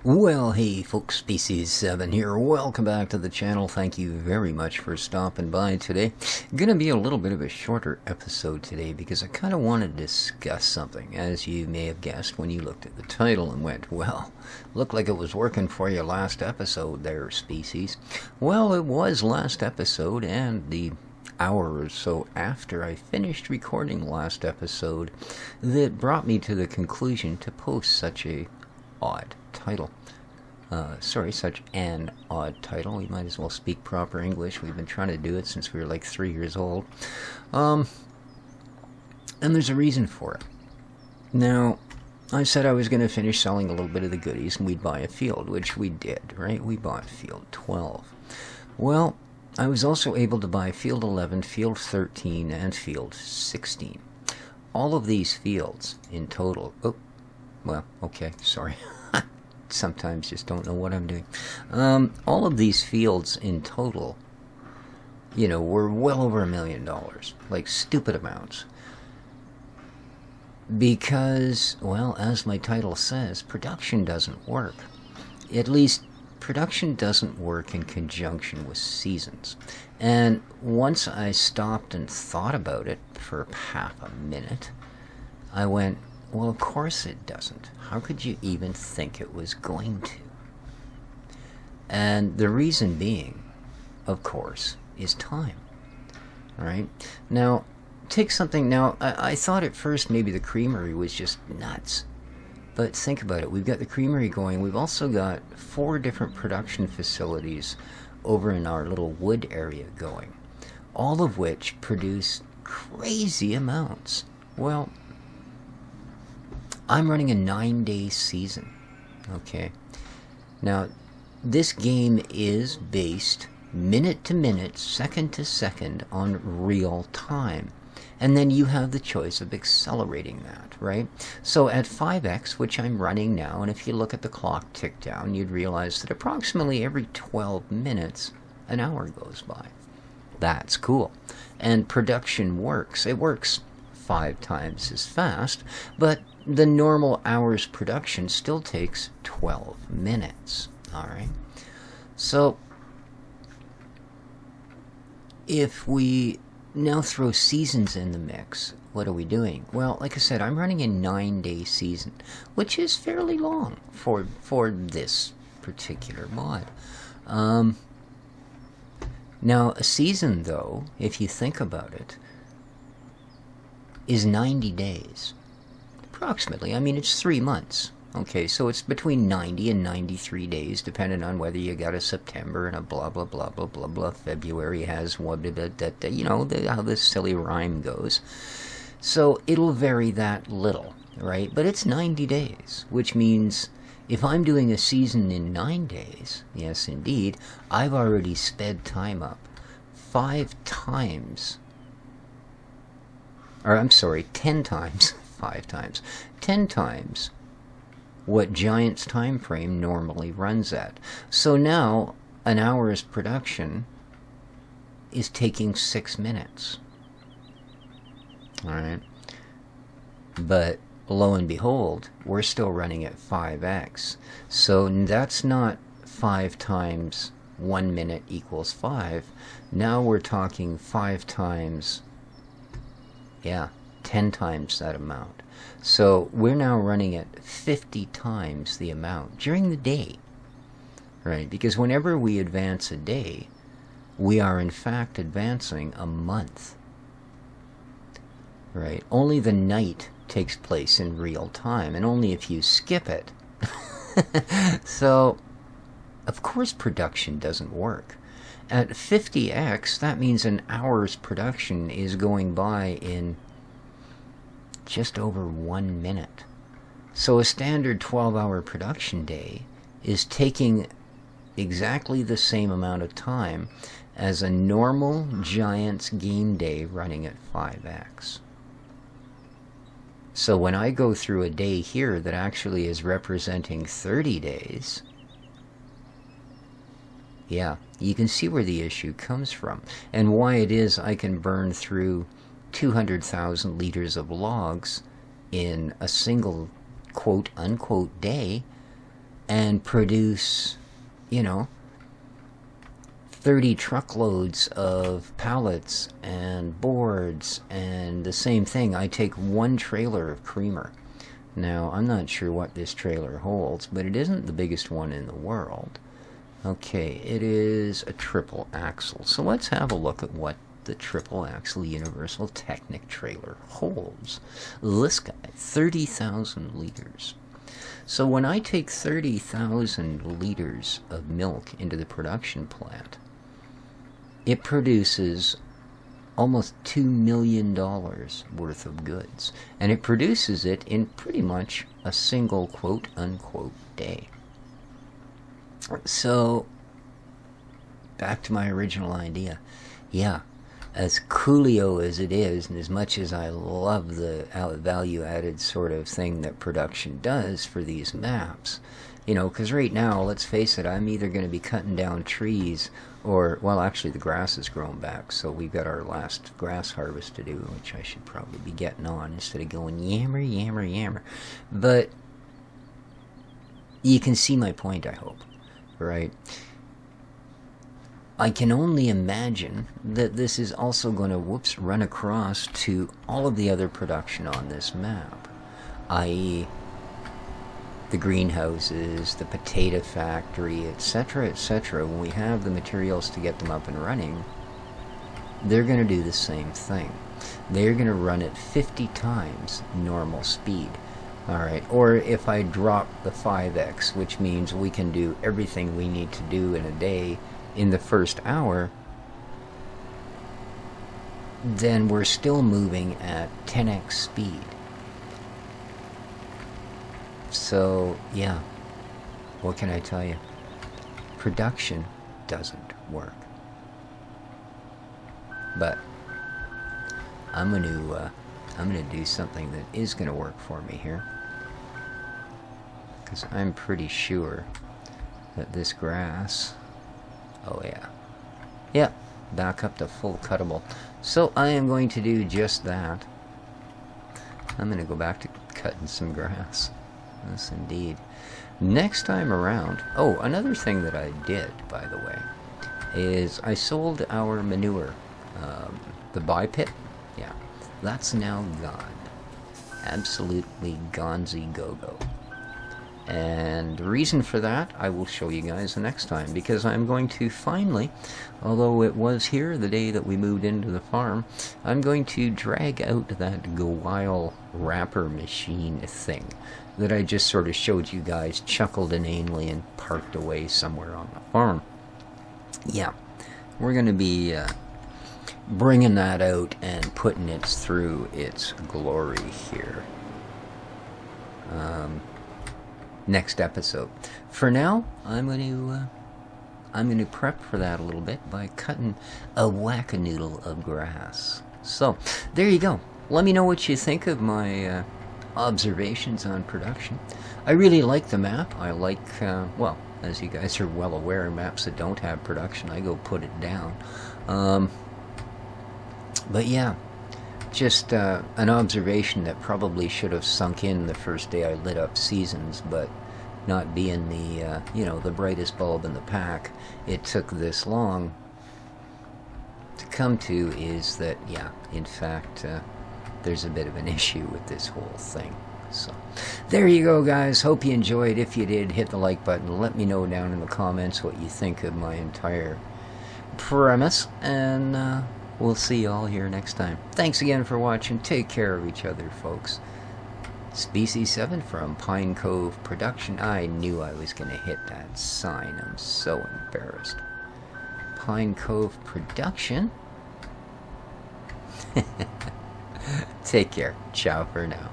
Well, hey folks, Species7 here. Welcome back to the channel. Thank you very much for stopping by today. Gonna be a little bit of a shorter episode today because I kind of want to discuss something, as you may have guessed when you looked at the title and went, well, looked like it was working for you last episode there, Species. Well, it was last episode, and the hour or so after I finished recording last episode that brought me to the conclusion to post such a odd title. Such an odd title. We might as well speak proper English. We've been trying to do it since we were like 3 years old. And there's a reason for it. Now, I said I was going to finish selling a little bit of the goodies and we'd buy a field, which we did, right? We bought field 12. Well, I was also able to buy field 11, field 13, and field 16. All of these fields in total... Oh, well, okay, sorry. Sometimes just don't know what I'm doing. All of these fields in total, you know, were well over $1 million. Like, stupid amounts. Because, well, as my title says, production doesn't work. At least, production doesn't work in conjunction with seasons. And once I stopped and thought about it for half a minute, I went, well, of course it doesn't. How could you even think it was going to? And the reason being, of course, is time. Right? Now, take something... Now, I thought at first maybe the creamery was just nuts. But think about it. We've got the creamery going. We've also got 4 different production facilities over in our little wood area going. All of which produce crazy amounts. Well... I'm running a 9-day season, okay? Now, this game is based minute to minute, second to second on real time. And then you have the choice of accelerating that, right? So at 5x, which I'm running now, and if you look at the clock tick down, you'd realize that approximately every 12 minutes, an hour goes by. That's cool. And production works. It works 5 times as fast, but the normal hour's production still takes 12 minutes. Alright? So, if we now throw seasons in the mix, what are we doing? Well, like I said, I'm running a 9-day season, which is fairly long for this particular mod. Now, a season, though, if you think about it, is 90 days. Approximately. I mean, it's 3 months. Okay, so it's between 90 and 93 days, depending on whether you got a September and a blah, blah, blah, blah, blah, blah. February has what, you know, how this silly rhyme goes. So it'll vary that little, right? But it's 90 days, which means if I'm doing a season in 9 days, yes, indeed, I've already sped time up 5 times. Or, I'm sorry, 10 times. 5 times. 10 times what Giant's time frame normally runs at. So now, an hour's production is taking 6 minutes. Alright? But, lo and behold, we're still running at 5x. So that's not 5 times 1 minute equals 5. Now we're talking 5 times... yeah, 10 times that amount. So we're now running at 50 times the amount during the day. Right? Because whenever we advance a day, we are in fact advancing a month. Right? Only the night takes place in real time, and only if you skip it. So, of course production doesn't work. At 50x, that means an hour's production is going by in just over 1 minute. So a standard 12-hour production day is taking exactly the same amount of time as a normal Giants game day running at 5x. So when I go through a day here that actually is representing 30 days, yeah, you can see where the issue comes from and why it is I can burn through 200,000 liters of logs in a single quote-unquote day and produce, you know, 30 truckloads of pallets and boards, and the same thing. I take one trailer of creamer. Now, I'm not sure what this trailer holds, but it isn't the biggest one in the world. Okay, it is a triple axle. So let's have a look at what the triple axle Universal Technic trailer holds. This guy, 30,000 liters. So when I take 30,000 liters of milk into the production plant, it produces almost $2 million worth of goods. And it produces it in pretty much a single quote-unquote day. So, back to my original idea. Yeah, as coolio as it is, and as much as I love the value-added sort of thing that production does for these maps, you know, because right now, let's face it, I'm either going to be cutting down trees or, well, actually the grass has grown back, so we've got our last grass harvest to do, which I should probably be getting on instead of going yammer, yammer, yammer. But you can see my point, I hope, right? I can only imagine that this is also going to, run across to all of the other production on this map, i.e., the greenhouses, the potato factory, etc., etc. When we have the materials to get them up and running, they're going to do the same thing. They're going to run at 50 times normal speed. Alright, or if I drop the 5x, which means we can do everything we need to do in a day in the first hour, then we're still moving at 10x speed. So, yeah, what can I tell you? Production doesn't work. But I'm going to do something that is going to work for me here, because I'm pretty sure that this grass, oh yeah, back up to full cuttable. So I am going to do just that. I'm going to go back to cutting some grass. Yes, indeed. Next time around, oh, another thing that I did, by the way, is I sold our manure, the buy pit. Yeah, that's now gone. Absolutely gonzy go-go. And the reason for that, I will show you guys the next time, because I'm going to finally, although it was here the day that we moved into the farm, I'm going to drag out that Gowile wrapper machine thing that I just sort of showed you guys, chuckled inanely and parked away somewhere on the farm. Yeah, we're going to be bringing that out and putting it through its glory here. Next episode. For now, I'm going to prep for that a little bit by cutting a whack-a-noodle of grass. So, there you go. Let me know what you think of my observations on production. I really like the map. I like, well, as you guys are well aware, maps that don't have production, I go put it down. But yeah, just an observation that probably should have sunk in the first day I lit up Seasons, but not being the, you know, the brightest bulb in the pack, it took this long to come to is that, yeah, in fact, there's a bit of an issue with this whole thing. So, there you go, guys. Hope you enjoyed. If you did, hit the like button. Let me know down in the comments what you think of my entire premise, and we'll see you all here next time. Thanks again for watching. Take care of each other, folks. Species 7 from Pine Cove Production. I knew I was going to hit that sign. I'm so embarrassed. Pine Cove Production. Take care. Ciao for now.